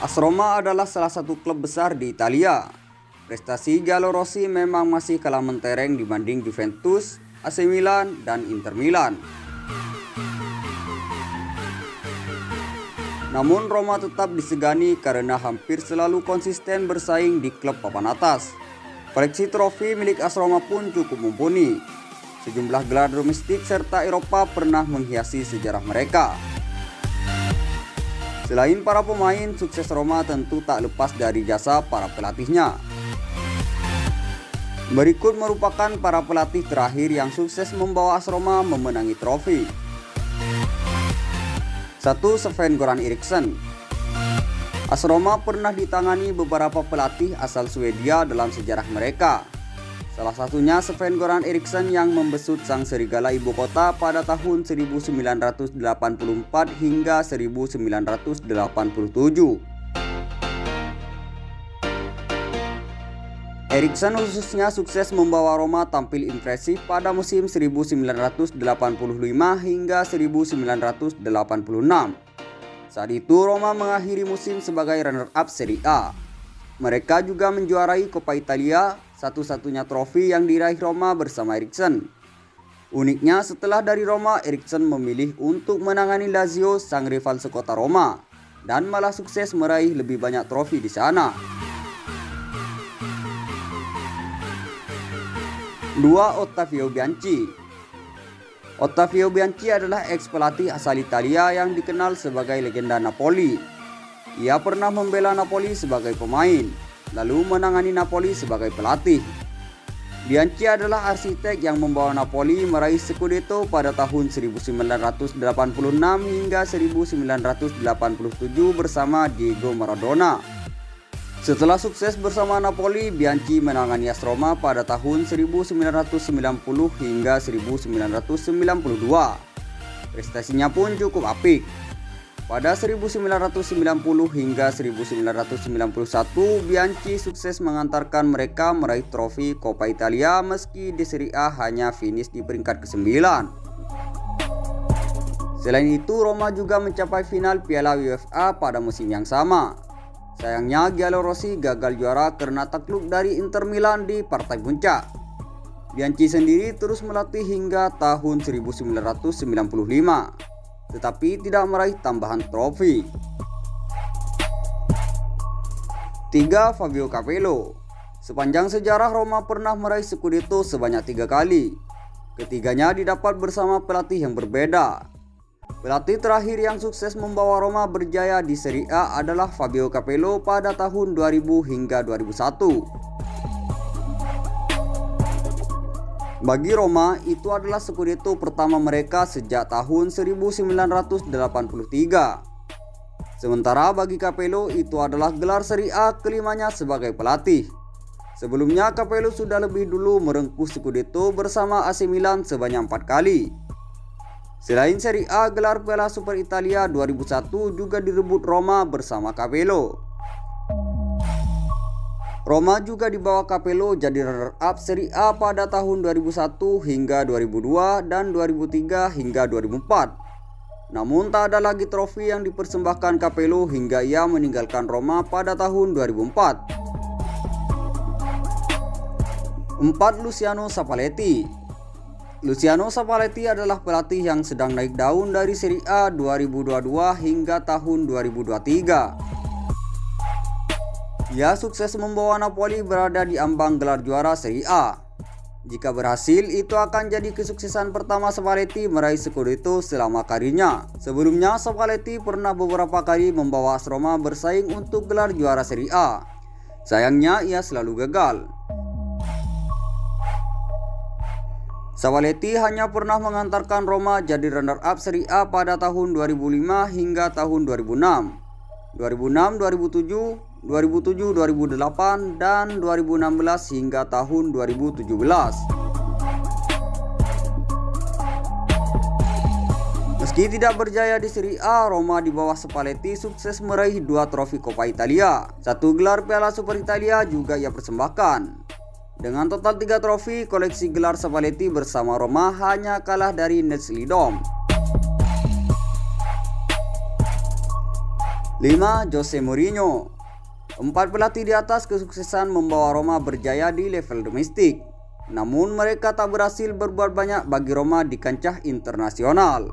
AS Roma adalah salah satu klub besar di Italia. Prestasi Giallorossi memang masih kalah mentereng dibanding Juventus, AC Milan, dan Inter Milan. Namun Roma tetap disegani karena hampir selalu konsisten bersaing di klub papan atas. Koleksi trofi milik AS Roma pun cukup mumpuni. Sejumlah gelar domestik serta Eropa pernah menghiasi sejarah mereka. Selain para pemain, sukses Roma tentu tak lepas dari jasa para pelatihnya. Berikut merupakan para pelatih terakhir yang sukses membawa AS Roma memenangi trofi. 1. Sven-Göran Eriksson. AS Roma pernah ditangani beberapa pelatih asal Swedia dalam sejarah mereka. Salah satunya Sven-Göran Eriksson yang membesut sang serigala ibu kota pada tahun 1984 hingga 1987. Eriksson khususnya sukses membawa Roma tampil impresif pada musim 1985 hingga 1986. Saat itu Roma mengakhiri musim sebagai runner-up Serie A. Mereka juga menjuarai Coppa Italia, satu-satunya trofi yang diraih Roma bersama Eriksson. Uniknya setelah dari Roma, Eriksson memilih untuk menangani Lazio, sang rival sekota Roma, dan malah sukses meraih lebih banyak trofi di sana. 2. Ottavio Bianchi. Ottavio Bianchi adalah ex-pelatih asal Italia yang dikenal sebagai legenda Napoli. Ia pernah membela Napoli sebagai pemain, lalu menangani Napoli sebagai pelatih. Bianchi adalah arsitek yang membawa Napoli meraih Scudetto pada tahun 1986 hingga 1987 bersama Diego Maradona. Setelah sukses bersama Napoli, Bianchi menangani AS Roma pada tahun 1990 hingga 1992. Prestasinya pun cukup apik. Pada 1990 hingga 1991, Bianchi sukses mengantarkan mereka meraih trofi Coppa Italia meski di Serie A hanya finish di peringkat ke-9. Selain itu, Roma juga mencapai final Piala UEFA pada musim yang sama. Sayangnya Giallorossi gagal juara karena takluk dari Inter Milan di partai puncak. Bianchi sendiri terus melatih hingga tahun 1995, tetapi tidak meraih tambahan trofi. 3. Fabio Capello. Sepanjang sejarah Roma pernah meraih Scudetto sebanyak 3 kali. Ketiganya didapat bersama pelatih yang berbeda. Pelatih terakhir yang sukses membawa Roma berjaya di Serie A adalah Fabio Capello pada tahun 2000 hingga 2001. Bagi Roma, itu adalah Scudetto pertama mereka sejak tahun 1983. Sementara bagi Capello, itu adalah gelar Serie A kelimanya sebagai pelatih. Sebelumnya, Capello sudah lebih dulu merengkuh Scudetto bersama AC Milan sebanyak 4 kali. Selain Serie A, gelar Piala Super Italia 2001 juga direbut Roma bersama Capello. Roma juga dibawa Capello jadi runner-up Serie A pada tahun 2001 hingga 2002 dan 2003 hingga 2004. Namun tak ada lagi trofi yang dipersembahkan Capello hingga ia meninggalkan Roma pada tahun 2004. 4. Luciano Spalletti. Luciano Spalletti adalah pelatih yang sedang naik daun dari Serie A 2022 hingga tahun 2023. Ia sukses membawa Napoli berada di ambang gelar juara Serie A. Jika berhasil, itu akan jadi kesuksesan pertama Spalletti meraih Scudetto selama karirnya. Sebelumnya, Spalletti pernah beberapa kali membawa AS Roma bersaing untuk gelar juara Serie A. Sayangnya, ia selalu gagal. Spalletti hanya pernah mengantarkan Roma jadi runner-up Serie A pada tahun 2005 hingga tahun 2006, 2006-2007, 2007-2008, dan 2016 hingga tahun 2017. Meski tidak berjaya di Serie A, Roma di bawah Spalletti sukses meraih 2 trofi Coppa Italia. 1 gelar Piala Super Italia juga ia persembahkan. Dengan total 3 trofi, koleksi gelar Spalletti bersama Roma hanya kalah dari Nestlé Dome. 5. Jose Mourinho. 4 pelatih di atas kesuksesan membawa Roma berjaya di level domestik, namun mereka tak berhasil berbuat banyak bagi Roma di kancah internasional.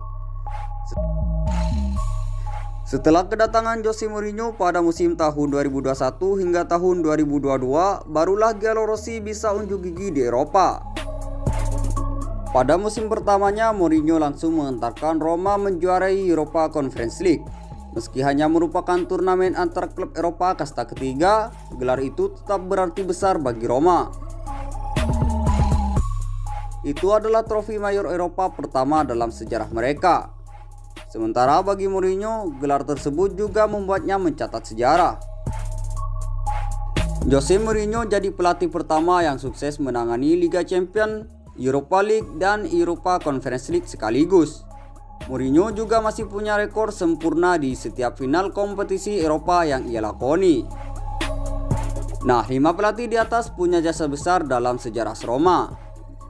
Setelah kedatangan Jose Mourinho pada musim tahun 2021 hingga tahun 2022, barulah Giallo Rossi bisa unjuk gigi di Eropa. Pada musim pertamanya, Mourinho langsung mengantarkan Roma menjuarai Europa Conference League. Meski hanya merupakan turnamen antar klub Eropa kasta ketiga, gelar itu tetap berarti besar bagi Roma. Itu adalah trofi mayor Eropa pertama dalam sejarah mereka. Sementara bagi Mourinho, gelar tersebut juga membuatnya mencatat sejarah. Jose Mourinho jadi pelatih pertama yang sukses menangani Liga Champions, Europa League, dan Europa Conference League sekaligus. Mourinho juga masih punya rekor sempurna di setiap final kompetisi Eropa yang ia lakoni. Nah, 5 pelatih di atas punya jasa besar dalam sejarah Roma.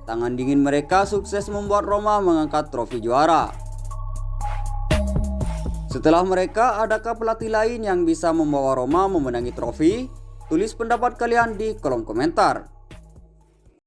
Tangan dingin mereka sukses membuat Roma mengangkat trofi juara. Setelah mereka, adakah pelatih lain yang bisa membawa Roma memenangi trofi? Tulis pendapat kalian di kolom komentar.